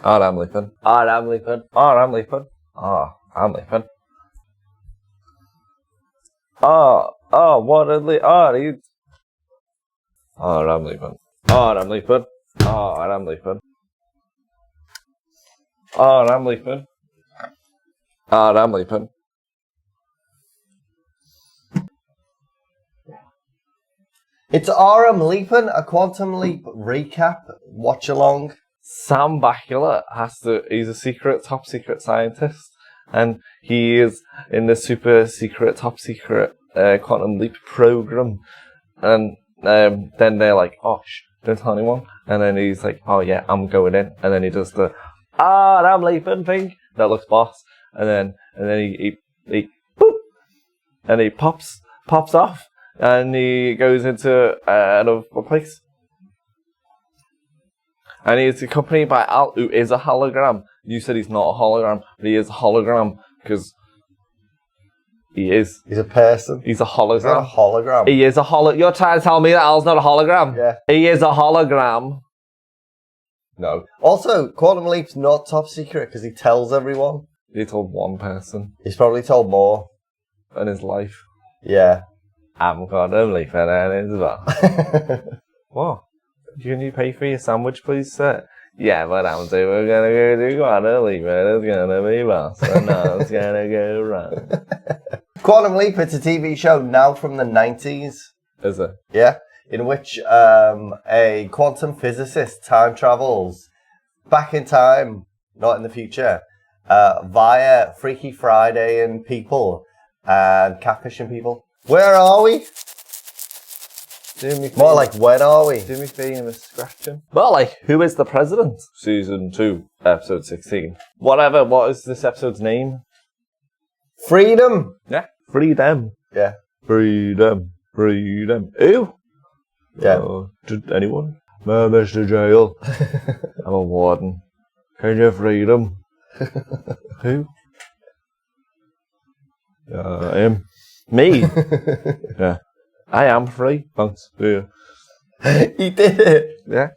Oh, I'm leaping. Oh, I'm leaping. Oh, I'm leaping. Oh, I'm leaping. Oh, what a leap. Oh, you. Oh, I'm leaping. Oh, I'm leaping. Oh, I'm leaping. Oh, I'm leaping. Oh, I'm leaping. It's I'm Leapin, a Quantum Leap recap, watch along. Sam Beckett he's a top secret scientist, and he is in the super secret, top secret Quantum Leap program. And then they're like, oh, don't tell anyone. And then he's like, oh yeah, I'm going in. And then he does the, I'm leaping thing. That looks boss. And then he boop, and he pops off, and he goes into another place. And he's accompanied by Al, who is a hologram. You said he's not a hologram, but he is a hologram because he is. He's a person. He's a hologram. He's not a hologram. He is a hologram. You're trying to tell me that Al's not a hologram? Yeah. He is a hologram. No. Also, Quantum Leap's not top secret because he tells everyone. He told one person. He's probably told more. In his life. Yeah. I'm Quantum Leapin as well. What? Can you pay for your sandwich, please, sir? Yeah, but I'm saying we're gonna go do Quantum Leap, and it's gonna be boss, and now it's gonna go wrong. Quantum Leap, it's a TV show now from the 90s. Is it? Yeah. In which a quantum physicist time travels back in time, not in the future, via Freaky Friday and people and catfishing people. Where are we? More like, when are we? Do me famous scratching. Well, like, who is the president? Season 2, episode 16. Whatever, what is this episode's name? Freedom! Yeah. Freedom. Yeah. Freedom. Who? Yeah. Anyone? Mr. Jail. I'm a warden. Can you freedom? Who? Him. Me? Yeah. I am free. Thanks. Yeah. He did it. Yeah.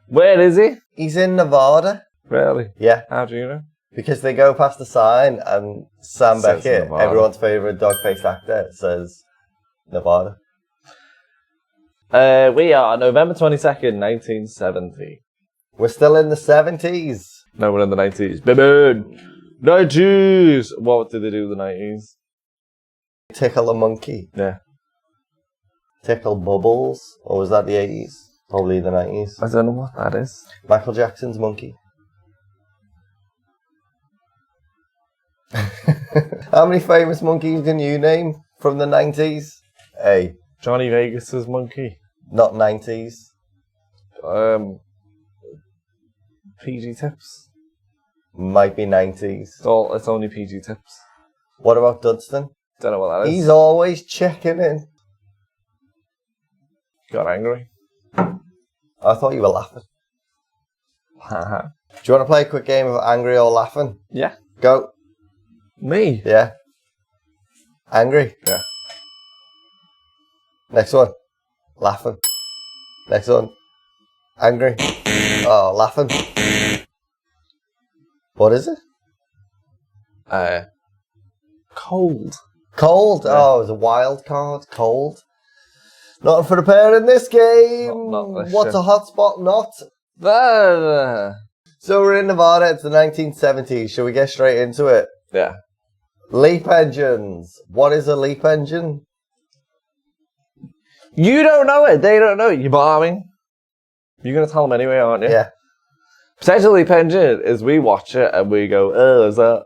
Where is he? He's in Nevada. Really? Yeah. How do you know? Because they go past the sign and Sam Beckett, Nevada. everyone's favourite dog-faced actor, says Nevada. We are November 22nd, 1970. We're still in the 70s. No, we're in the 90s. Baby! 90s! What did they do in the 90s? Tickle a monkey. Yeah. Tickle bubbles. Or was that the 80s? Probably the 90s. I don't know what that is. Michael Jackson's monkey. How many famous monkeys can you name from the 90s? Hey. Johnny Vegas's monkey. Not 90s. PG Tips. Might be 90s. It's only PG Tips. What about Dunstan? Don't know what that is. He's always checking in. Got angry. I thought you were laughing. Haha. Do you want to play a quick game of angry or laughing? Yeah. Go. Me? Yeah. Angry? Yeah. Next one. Laughing. Next one. Angry. Oh, laughing. What is it? Cold. Cold? Yeah. Oh, it was a wild card. Cold. Not for the pair in this game. Not this What's shit. a hotspot not? So we're in Nevada. It's the 1970s. Shall we get straight into it? Yeah. Leap engines. What is a leap engine? You don't know it. They don't know it. You know what I mean? You're going to tell them anyway, aren't you? Yeah. Potential leap engine is we watch it and we go, oh, is that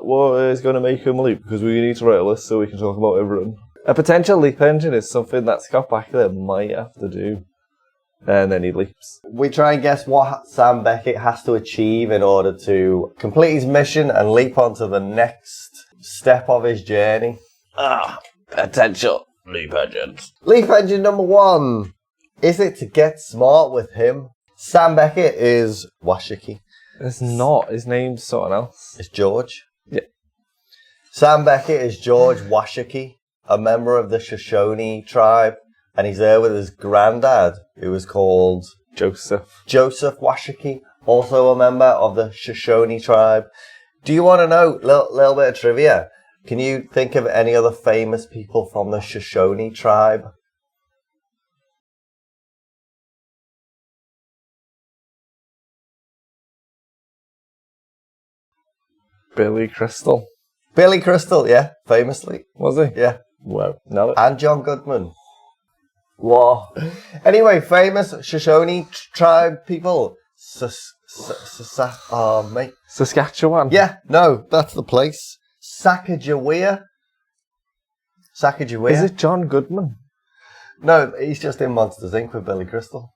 what is going to make him leap? Because we need to write a list so we can talk about everything. A potential leap engine is something that Scott Bakula might have to do. And then he leaps. We try and guess what Sam Beckett has to achieve in order to complete his mission and leap onto the next step of his journey. Potential leap engines. Leap engine number 1. Is it to get smart with him? Sam Beckett is Washiki. It's not. His name's something else. It's George. Yeah. Sam Beckett is George Washiki, a member of the Shoshone tribe, and he's there with his granddad, who was called Joseph Washiki, also a member of the Shoshone tribe. Do you want to know a little bit of trivia? Can you think of any other famous people from the Shoshone tribe? Billy Crystal. Billy Crystal, yeah, famously. Was he? Yeah. Well, no. And John Goodman. Whoa. Anyway, famous Shoshone tribe people. Mate. Saskatchewan. Yeah, no, that's the place. Sacagawea. Is it John Goodman? No, he's just in Monsters Inc. with Billy Crystal.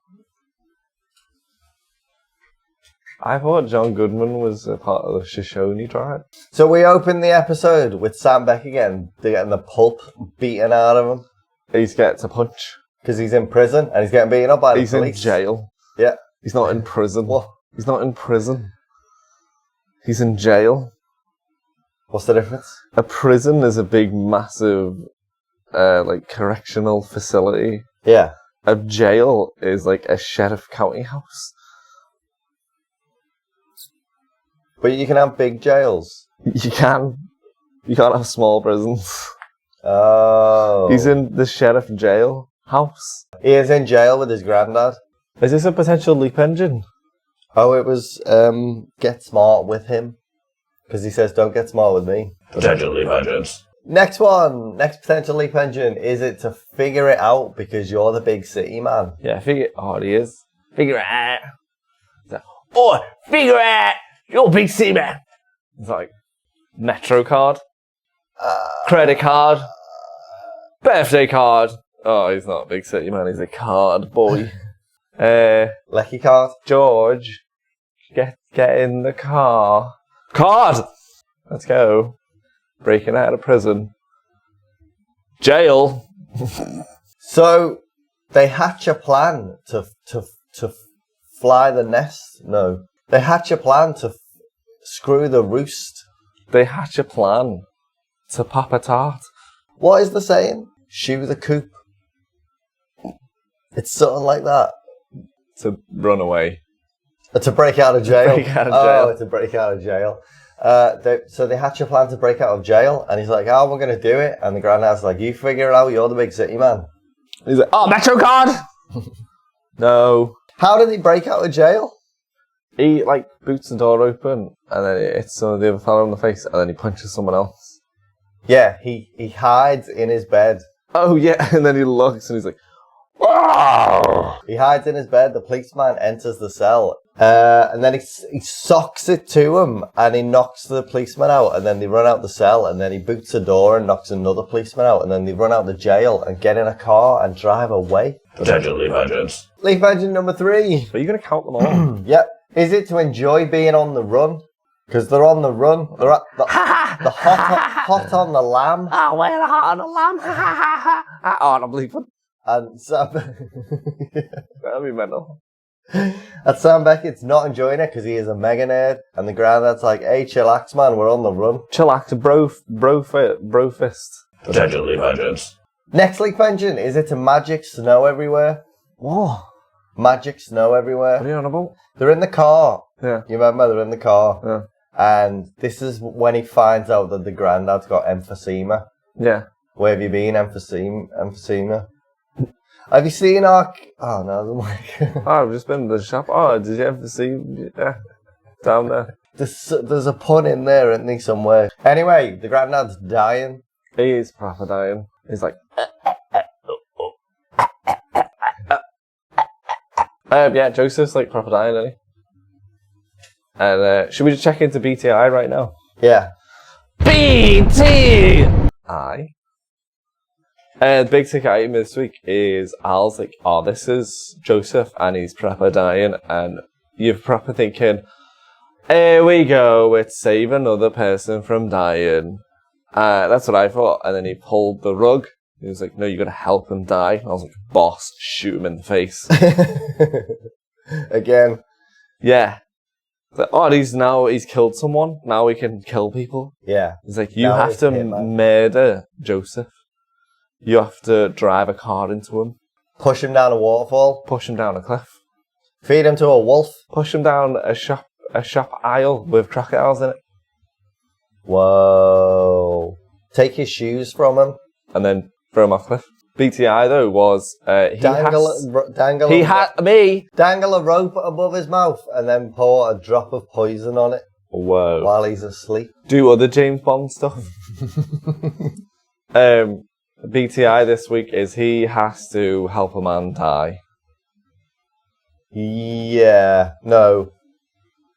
I thought John Goodman was a part of the Shoshone tribe. So we open the episode with Sam Beckett getting the pulp beaten out of him. He gets a punch. Because he's in prison and he's getting beaten up by the police. He's in jail. Yeah. He's not in prison. What? He's not in prison. He's in jail. What's the difference? A prison is a big, massive, correctional facility. Yeah. A jail is like a sheriff county house. But you can have big jails. You can. You can't have small prisons. Oh. He's in the sheriff jail house. He is in jail with his granddad. Is this a potential leap engine? Oh, it was get smart with him. Because he says, don't get smart with me. Potential leap engines. Next potential leap engine. Is it to figure it out because you're the big city man? Yeah, he is. Figure it out. Figure it out. You're a big city man. It's like, Metro card, credit card, birthday card. Oh, he's not a big city man, he's a card boy. Lecky card. George, get in the car. Card! Let's go. Breaking out of prison. Jail. So, they hatch a plan to fly the nest. No. They hatch a plan to screw the roost. They hatch a plan to pop a tart. What is the saying? Shoe the coop. It's something like that. To run away. To break out of jail. To break out of jail. Oh, to break out of jail. So they hatch a plan to break out of jail, and he's like, "Oh, we're gonna do it." And the granddad's like, "You figure it out. You're the big city man." He's like, "Oh, Metro card." No. How did he break out of jail? He boots the door open, and then it hits the other fellow in the face, and then he punches someone else. Yeah, he hides in his bed. Oh yeah, and then he looks, and he's like, "Wow!" He hides in his bed. The policeman enters the cell, and then he socks it to him, and he knocks the policeman out, and then they run out the cell, and then he boots the door and knocks another policeman out, and then they run out the jail and get in a car and drive away. Potential leap engines. Leap engine number 3. Are you going to count them all? Yep. Is it to enjoy being on the run? Because they're on the run. They're at the hot on the lam. Oh, we're hot on the lamb. Oh, I'm leaping. And Sam, That'll be mental. and Sam Beckett's not enjoying it because he is a mega nerd. And the granddad's like, "Hey, chillax, man, we're on the run." Chillax, bro fist. Potential leap engines. Next leap engine, is it to magic snow everywhere? What? Magic snow everywhere. What are you on about? They're in the car. Yeah. You remember? They're in the car. Yeah. And this is when he finds out that the granddad's got emphysema. Yeah. Where have you been, emphysema? Have you seen our... Oh, no, the mic. Oh, I've just been to the shop. Oh, did you ever see... Yeah. Down there. There's a pun in there, isn't he, somewhere? Anyway, the granddad's dying. He is proper dying. He's like... Yeah, Joseph's proper dying, isn't he? And should we just check into BTI right now? Yeah. BTI? The big ticket item this week is Al's like, "Oh, this is Joseph and he's proper dying," and you're proper thinking, "Here we go, it's save another person from dying." That's what I thought, and then he pulled the rug. He was like, "No, you gotta help him die." I was like, "Boss, shoot him in the face." Again. Yeah. Like, oh, he's killed someone. Now we can kill people. Yeah. He's like, you Now have it's to him, man. murder Joseph. You have to drive a car into him, Push him down a waterfall. push him down a cliff. Feed him to a wolf. Push him down a shop aisle with crocodiles in it. Whoa. Take his shoes from him. And then throw him off cliff. BTI though was Dangle a rope above his mouth and then pour a drop of poison on it. Whoa. While he's asleep. Do other James Bond stuff. BTI this week is he has to help a man die. Yeah. No.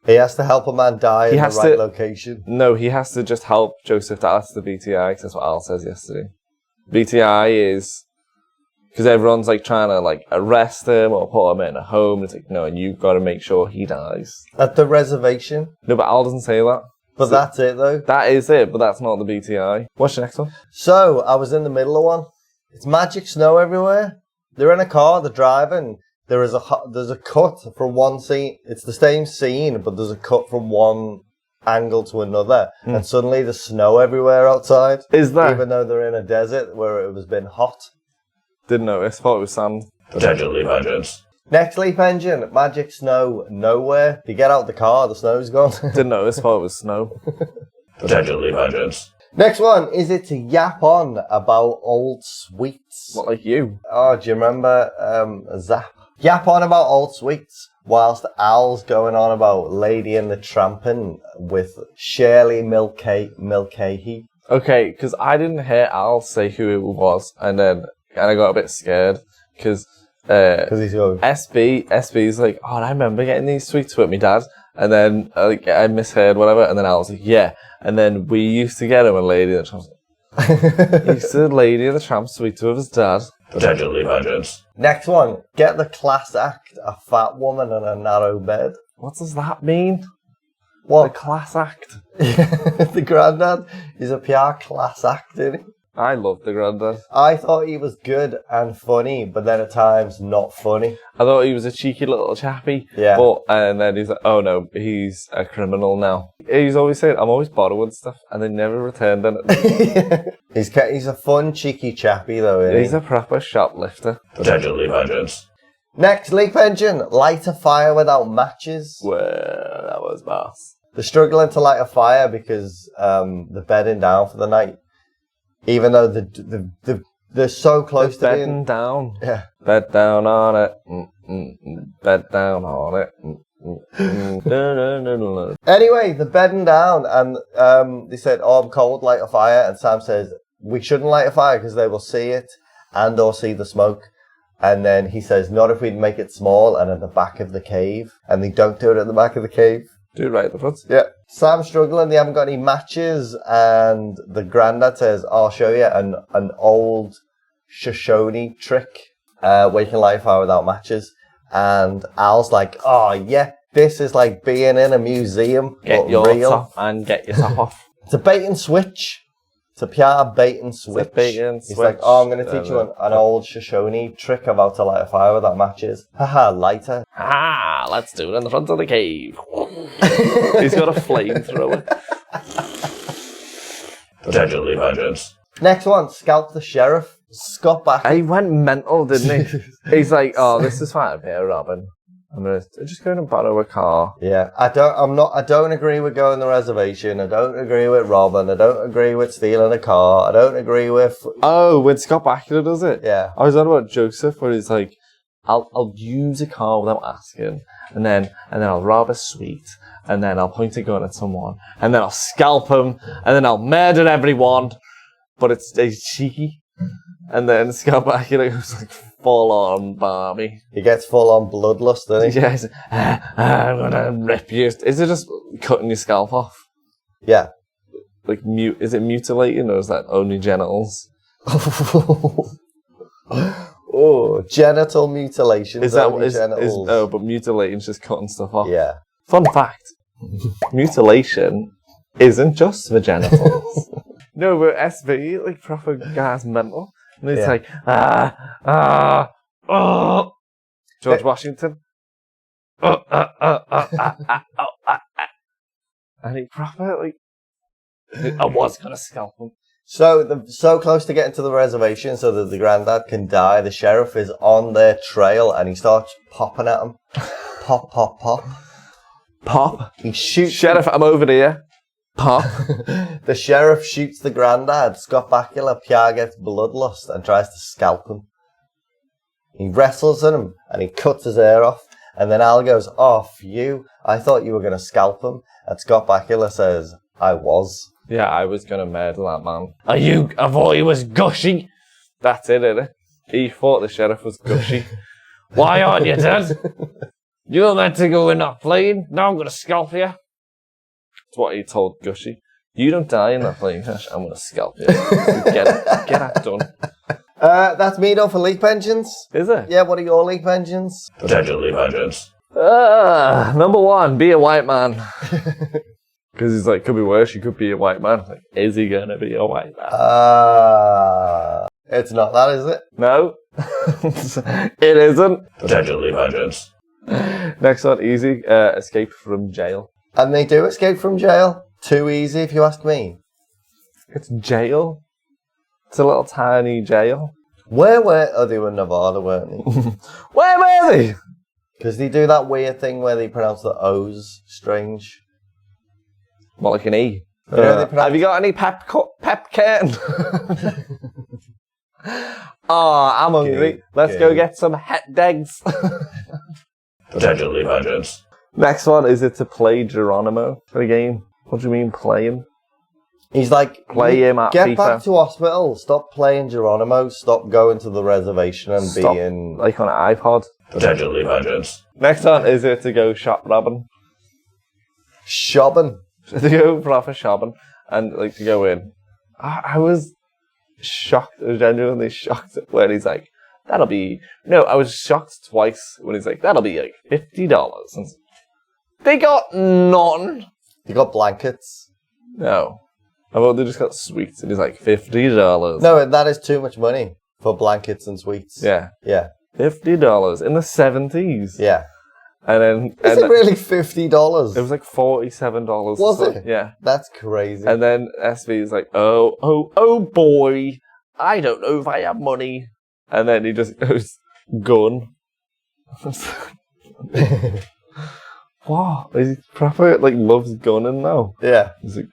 He has to help a man die in the right location. No, he has to just help Joseph. That's the BTI, because that's what Al says yesterday. BTI is because everyone's like trying to like arrest him or put him in a home. It's like, no, and you've got to make sure he dies. At the reservation? No, but Al doesn't say that. But that's it though. That is it, but that's not the BTI. What's the next one? So, I was in the middle of one. It's magic snow everywhere. They're in a car, they're driving. There's a cut from one scene. It's the same scene, but there's a cut from one angle to another. And suddenly there's snow everywhere outside. Is there? Even though they're in a desert where it has been hot. Didn't notice. Thought it was sand. Potentially vengeance. Next leap engine, magic snow nowhere. They get out the car, the snow's gone. Didn't notice. Thought it was snow. Potentially vengeance. Next one, is it to yap on about old sweets? Not like you. Oh, do you remember Zap? Yap on about old sweets, whilst Al's going on about Lady and the Trampin' with Shirley Mulcahy. Okay, because I didn't hear Al say who it was, and I got a bit scared, because he's going, SB's like, oh, I remember getting these sweets with me dad, and then I misheard whatever, and then Al's like, yeah, and then we used to get him a Lady and the Tramp. He used to Lady and the Tramp sweets with his dad. Potentially vengeance. Next one, get the class act, a fat woman in a narrow bed. What does that mean? What? The class act. The granddad is a PR class act, isn't he? I love the granddad. I thought he was good and funny, but then at times not funny. I thought he was a cheeky little chappy. Yeah. And then he's like, oh no, he's a criminal now. He's always saying, I'm always borrowing stuff, and they never returned it. He's a fun, cheeky chappy though, isn't He's a proper shoplifter. Potentially vengeance. Next leap engine, light a fire without matches. Well, that was boss. They're struggling to light a fire because they're bedding down for the night. Even though they're so close to being... Bedding down. Yeah. Bed down on it. Bed down on it. Anyway, they're bedding down and they said, oh, I'm cold, light a fire. And Sam says, we shouldn't light a fire because they will see it and or see the smoke. And then he says, not if we make it small and at the back of the cave. And they don't do it at the back of the cave. Do it right at the front. Yeah. Sam's struggling, they haven't got any matches, and the granddad says, I'll show you an old Shoshone trick where you can light a fire without matches. And Al's like, oh yeah, this is like being in a museum. Get but your real. top and get your top off. It's a bait and switch. It's a PR bait and switch. He's like, oh, I'm going to teach you an old Shoshone trick of how to light a fire without matches. Haha, lighter. Ah, let's do it in the front of the cave. He's got a flamethrower. Potentially vengeance. Next one, scalp the sheriff. Scott Back. He went mental, didn't he? He's like, oh, this is fine up here, Robin. I'm just going to borrow a car. Yeah, I don't agree with going to the reservation. I don't agree with Robin. I don't agree with stealing a car. I don't agree with... Oh, when Scott Bakula does it? Yeah. I was on about Joseph, where he's like, I'll use a car without asking, and then I'll rob a suite, and then I'll point a gun at someone, and then I'll scalp him, and then I'll murder everyone, but it's cheeky. And then Scott Bakula goes like full on Barbie. He gets full on bloodlust, doesn't he? Yeah, he's like, I'm gonna rip you. Is it just cutting your scalp off? Yeah. Like is it mutilating, or is that only genitals? Oh, genital mutilation. Is that what genitals? Oh, but mutilating's just cutting stuff off. Yeah. Fun fact: mutilation isn't just for genitals. No, but SV, like proper guy's mental. And it's like, George Washington. And he proper, like, I was going to scalp him. So, they're so close to getting to the reservation so that the granddad can die. The sheriff is on their trail and he starts popping at him. Pop, pop, pop. Pop. He shoots. Sheriff, I'm over here. Pop. The sheriff shoots the granddad. Scott Bakula. Pierre gets bloodlust and tries to scalp him. He wrestles at him and he cuts his hair off. And then Al goes, "Oh, you! I thought you were going to scalp him." And Scott Bakula says, "I was." Yeah, I was going to murder that man. I thought he was gushy. That's it, innit? He thought the sheriff was gushy. Why aren't you, Dad? You're meant to go in that plane. Now I'm going to scalp you. That's what he told Gushy. You don't die in that plane crash, I'm going to scalp you. Get that done. That's me though for leap engines. Is it? Yeah, what are your leap engines? Potential leap engines. Number one, be a white man. Because he's like, could be worse, you could be a white man. Like, is he going to be a white man? It's not that, is it? No. It isn't. Potential leap engines. Next one, easy. Escape from jail. And they do escape from jail. Too easy, if you ask me. It's jail. It's a little tiny jail. Where were... Oh, they were in Nevada, weren't they? Where were they? Because they do that weird thing where they pronounce the O's strange. What, like an E? You know, they pronounce... Have you got any pepcan? Oh, I'm hungry. Let's go get some hot dogs. Potential leap engines. Next one, is it to play Geronimo for the game? What do you mean, play him? He's like, Play him at get FIFA. back to hospital. Stop playing Geronimo. Stop going to the reservation and Stop, being... like on an iPod. Potential leap engines. Next one, is it to go shop robbing? Shopping. To go proper shopping and like to go in. I was shocked, I was genuinely shocked when he's like, that'll be... No, I was shocked twice when he's like, that'll be like $50. And they got none. You got blankets. No. I thought they just got sweets and he's like, $50. No, that is too much money for blankets and sweets. Yeah. Yeah. $50 in the 70s. Yeah. And then... Is it really $50? It was like $47. Was it? Yeah. That's crazy. And then SV is like, oh boy, I don't know if I have money. And then he just goes, gun. Wow, he proper like loves gunning now. Yeah. He's like,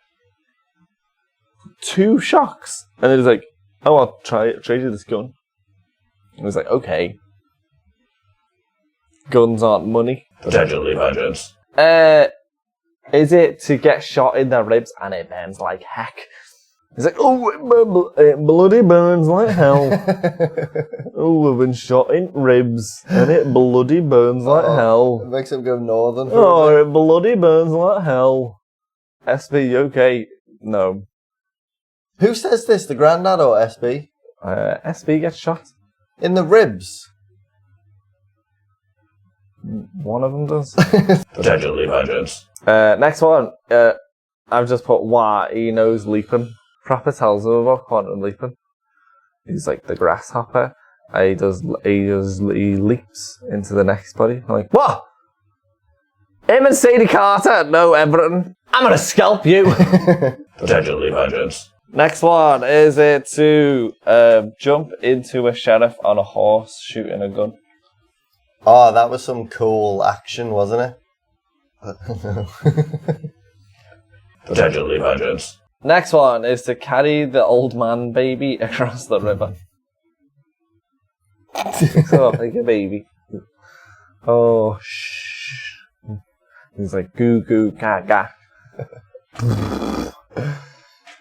2 shocks. And then he's like, oh, I'll trade you this gun. And he's like, okay. Guns aren't money. Potential leap engines. Is it to get shot in the ribs and it burns like heck? He's like, oh, it bloody burns like hell. Oh, I've been shot in ribs and it bloody burns like It hell. makes him go northern. For Oh, it bloody burns like hell. SB, okay? No. Who says this, the granddad or SB? SB gets shot. In the ribs. One of them does. Potential leap engines. Next one. I've just put why he knows leaping. Proper tells him about quantum leaping. He's like the grasshopper. He leaps into the next body. I'm like, what? Him and Sadie Carter know everything. I'm gonna scalp you. Potential leap engines. Next one, is it to jump into a sheriff on a horse shooting a gun? Oh, that was some cool action, wasn't it? Potential leap engines. Next one is to carry the old man baby across the river. So like a baby. Oh, shh. He's like, goo goo gaga.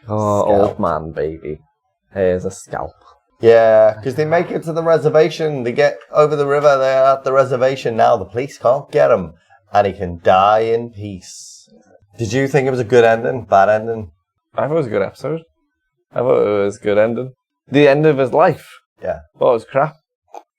Oh, old man baby. Here's a scalp. Yeah, because they make it to the reservation. They get over the river. They're at the reservation now. The police can't get him. And he can die in peace. Did you think it was a good ending? Bad ending? I thought it was a good episode. I thought it was a good ending. The end of his life. Yeah. Well, it was crap.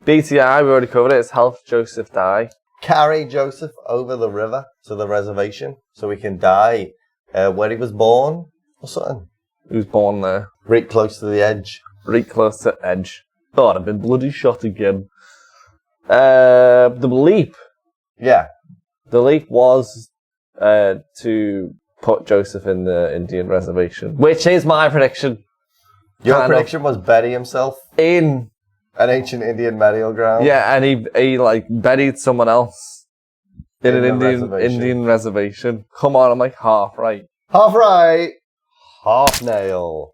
BTI, we already covered it. It's helped Joseph die. Carry Joseph over the river to the reservation so he can die where he was born or something. He was born there. Right close to the edge. Right close to edge. Thought I'd been bloody shot again. The leap. Yeah. The leap was to put Joseph in the Indian reservation, which is my prediction. Your prediction was bury himself in an ancient Indian burial ground. Yeah, and he like buried someone else in an the Indian reservation. Come on, I'm like half right. Half right, half nail.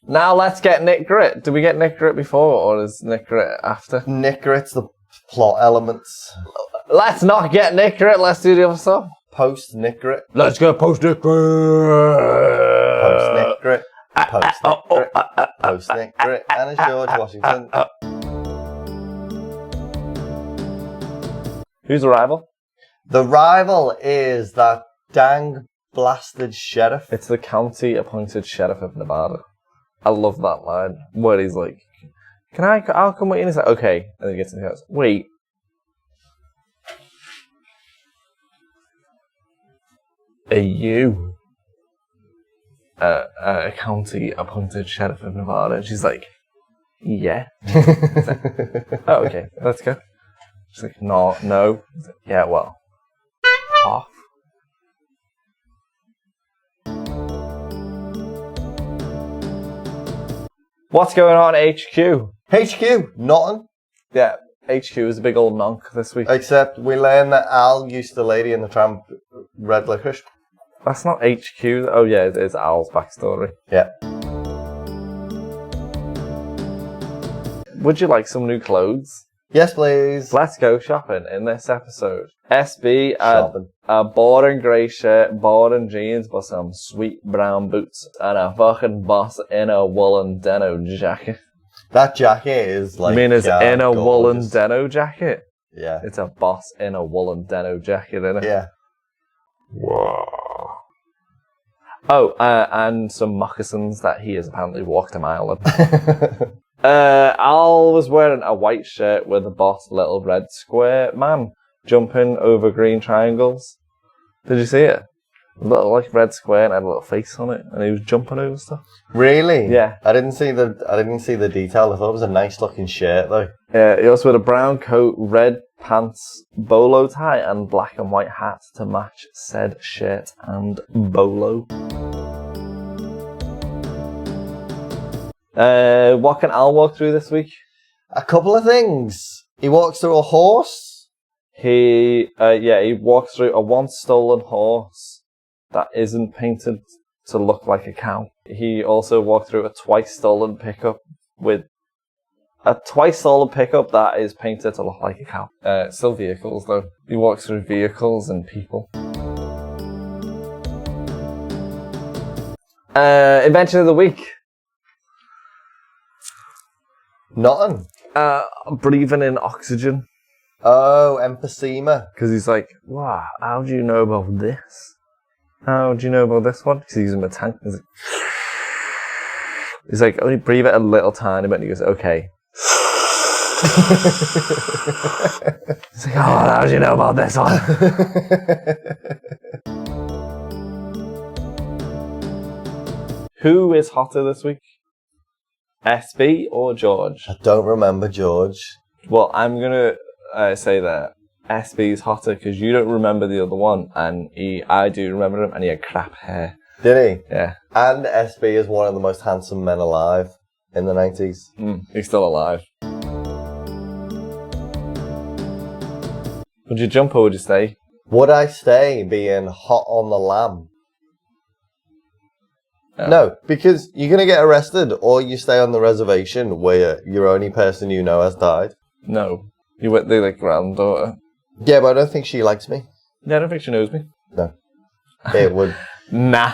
Now let's get Nick Grit. Did we get Nick Grit before, or is Nick Grit after? Nick Grit's the plot elements. Let's not get Nick Grit. Let's do the other stuff. Post Nick Grit. Let's go post Nick Grit. Post Nick Grit. Post Nick Grit. Post Nick Grit. And it's George Washington. Who's the rival? The rival is that dang blasted sheriff. It's the county-appointed sheriff of Nevada. I love that line where he's like, I'll come with you. And he's like, okay. And then he gets in the house. Wait. Are you a county-appointed sheriff of Nevada? And she's like, yeah. Like, oh, okay. Let's go. She's like, no. He's like, yeah, well. Half. What's going on, HQ? HQ, nothing. Yeah, HQ is a big old nonk this week. Except we learn that Al used to Lady in the Tramp red licorice. That's not HQ. Oh yeah, it is Al's backstory. Yeah. Would you like some new clothes? Yes, please. Let's go shopping in this episode. SB Shopping. a boring grey shirt, boring jeans, but some sweet brown boots, and a fucking boss in a woolen denim jacket. That jacket is like. You mean it's in a woolen gorgeous. denim jacket? Yeah. It's a boss in a woolen denim jacket, isn't it? Yeah. Whoa. Oh, and some moccasins that he has apparently walked a mile in. Al was wearing a white shirt with a boss little red square man jumping over green triangles. Did you see it? A little like red square and had a little face on it, and he was jumping over stuff. Really? Yeah. I didn't see the detail. I thought it was a nice looking shirt though. Yeah, he also had a brown coat, red pants, bolo tie, and black and white hat to match said shirt and bolo. What can Al walk through this week? A couple of things. He walks through a horse. He walks through a once stolen horse that isn't painted to look like a cow. He also walked through a twice stolen pickup that is painted to look like a cow. Still vehicles though. He walks through vehicles and people. Invention of the week. Nothing. Breathing in oxygen. Oh, emphysema. Because he's like, wow, how do you know about this? How do you know about this one? Because he's using a tank. He's like, only breathe it a little tiny bit. And he goes, okay. He's like, oh, how do you know about this one? Who is hotter this week? SB or George? I don't remember George. Well, I'm going to say that SB is hotter because you don't remember the other one, and I do remember him, and he had crap hair. Did he? Yeah. And SB is one of the most handsome men alive in the 90s. He's still alive. Would you jump or would you stay? Would I stay being hot on the lamb? No, because you're going to get arrested, or you stay on the reservation where your only person you know has died. No. You went there like granddaughter. Yeah, but I don't think she likes me. Yeah, I don't think she knows me. No. It would. Nah.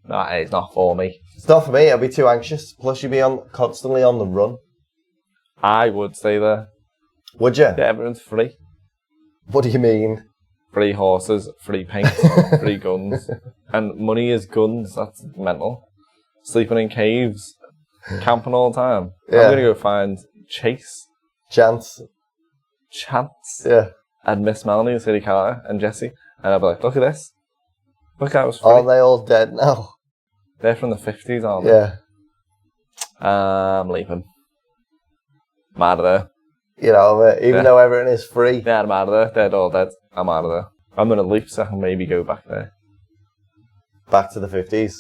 Nah, it's not for me. It's not for me, I'd be too anxious. Plus you'd be constantly on the run. I would stay there. Would you? Yeah, everyone's free. What do you mean? Free horses, free paint, free guns. And money is guns, that's mental. Sleeping in caves, camping all the time. Yeah. I'm going to go find Chase. Chance. Yeah. And Miss Melanie and Sadie Carter and Jessie. And I'll be like, look at this. Look, that was free. Aren't they all dead now? They're from the 50s, aren't they? Yeah. I'm leaping. I'm out of there. You know, even though everything is free. Yeah, I'm out of there. They're all dead. I'm out of there. I'm going to leap so I can maybe go back there. Back to the 50s.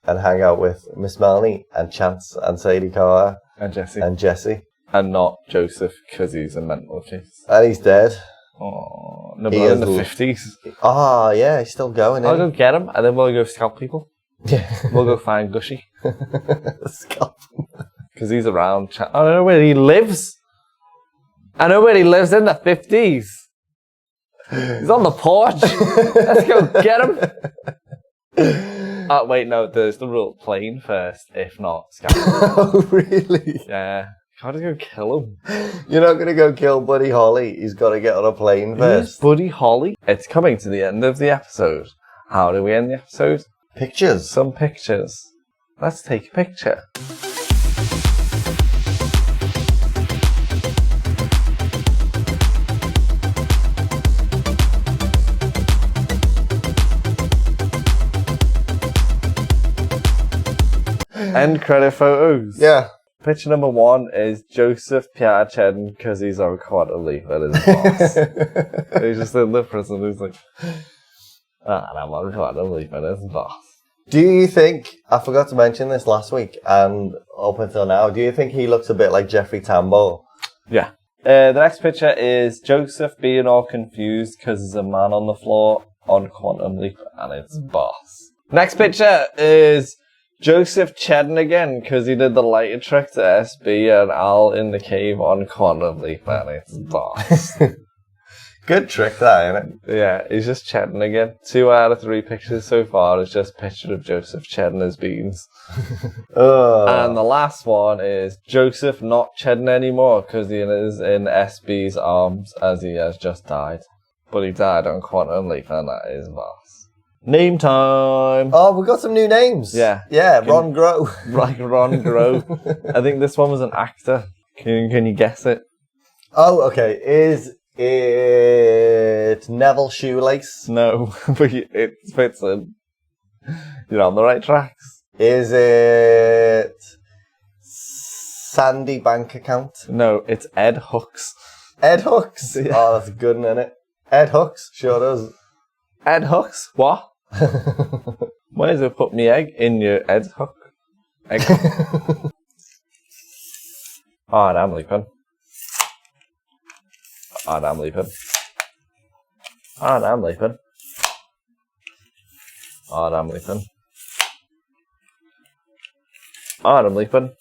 And hang out with Miss Melanie and Chance and Sadie Carter. And Jessie. And Jessie. And not Joseph, because he's a mental case. And he's dead. Oh, no, but He in is the 50s. Oh, yeah, he's still going, I'll isn't go get him, and then we'll go scalp people. Yeah. We'll go find Gushy. Scalp. Because he's around. I don't know where he lives. I know where he lives in the 50s. He's on the porch. Let's go get him. Oh, wait, no, there's the rule. Plane first, if not, scalp. Oh, really? Yeah. Gotta go kill him. You're not going to go kill Buddy Holly. He's got to get on a plane Who's first. Buddy Holly? It's coming to the end of the episode. How do we end the episode? Pictures. Some pictures. Let's take a picture. End credit photos. Yeah. Picture number 1 is Joseph Pierre Chedden because he's on Quantum Leap at his boss. He's just in the prison. He's like, I'm on Quantum Leap at his boss. Do you think, I forgot to mention this last week and up until now, do you think he looks a bit like Jeffrey Tambor? Yeah. The next picture is Joseph being all confused because there's a man on the floor on Quantum Leap and it's boss. Next picture is Joseph Chedden again because he did the lighter trick to SB and Al in the cave on Quantum Leap and it's boss. Good trick that, isn't it? Yeah, he's just Chedden again. 2 out of 3 pictures so far is just a picture of Joseph Chedden as beans. And the last one is Joseph not Chedden anymore because he is in SB's arms as he has just died. But he died on Quantum Leap and that is boss. Name time! Oh, we got some new names. Yeah. Yeah, Ron Grow. Like Ron Grow. I think this one was an actor. Can you guess it? Oh, okay. Is it Neville Shoelace? No, but it fits in. You're on the right tracks. Is it Sandy Bank Account? No, it's Ed Hooks. Ed Hooks? Yeah. Oh, that's a good one, isn't it? Ed Hooks? Sure does. Ed Hooks? What? Why does it put me egg in your Ed Hook? Egg. Oh, I'm leaping. Oh, I'm leaping. Oh, I'm leaping. Oh, I'm leaping. Oh, I'm leaping.